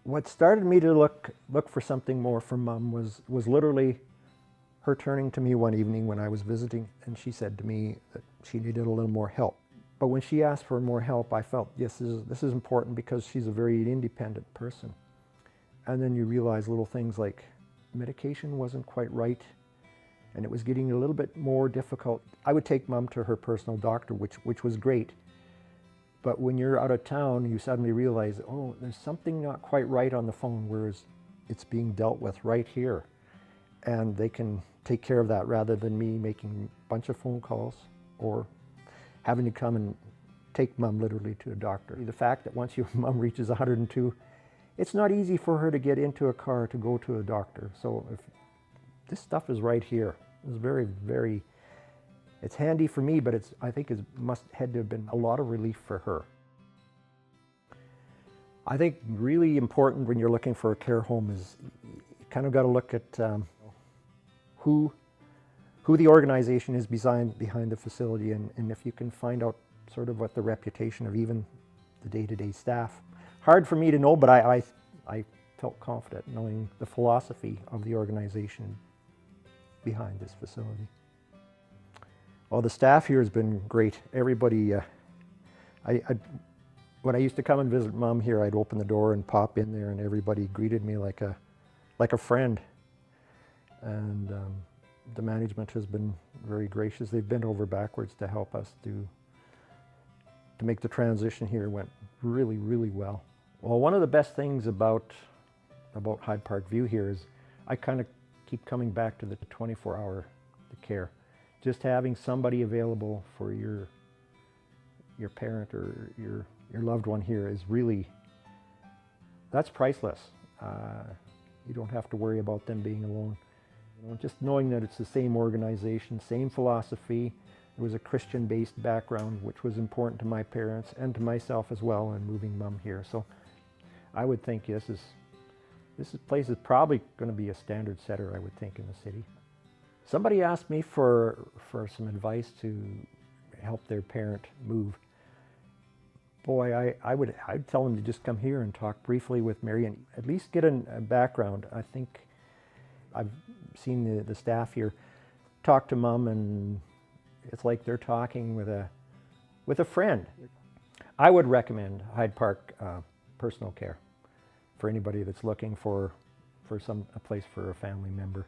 What started me to look for something more from Mom was literally her turning to me one evening when I was visiting, and she said to me that she needed a little more help. But when she asked for more help, I felt this is important because she's a very independent person. And then you realize little things like medication wasn't quite right, and it was getting a little bit more difficult. I would take Mom to her personal doctor, which was great. But when you're out of town, you suddenly realize, oh, there's something not quite right on the phone, whereas it's being dealt with right here. And they can take care of that rather than me making a bunch of phone calls or having to come and take Mom literally to a doctor. The fact that once your Mom reaches 102, it's not easy for her to get into a car to go to a doctor. So if this stuff is right here, it's very, very, it's handy for me, but I think it had to have been a lot of relief for her. I think really important when you're looking for a care home is you kind of got to look at who the organization is behind the facility, and if you can find out sort of what the reputation of even the day-to-day staff. Hard for me to know, but I felt confident knowing the philosophy of the organization behind this facility. Well, the staff here has been great. Everybody, when I used to come and visit Mom here, I'd open the door and pop in there, and everybody greeted me like a friend. And the management has been very gracious. They've bent over backwards to help us to make the transition here. Went really, really well. Well, one of the best things about Hyde Park View here is I kind of keep coming back to the 24-hour care. Just having somebody available for your parent or your loved one here is really, that's priceless. You don't have to worry about them being alone. You know, just knowing that it's the same organization, same philosophy. It was a Christian-based background, which was important to my parents and to myself as well in moving Mom here. So I would think this place is probably going to be a standard setter, I would think, in the city. Somebody asked me for some advice to help their parent move. Boy, I'd tell them to just come here and talk briefly with Mary and at least get a background. I think I've seen the staff here talk to Mom, and it's like they're talking with a friend. I would recommend Hyde Park Personal Care for anybody that's looking for a place for a family member.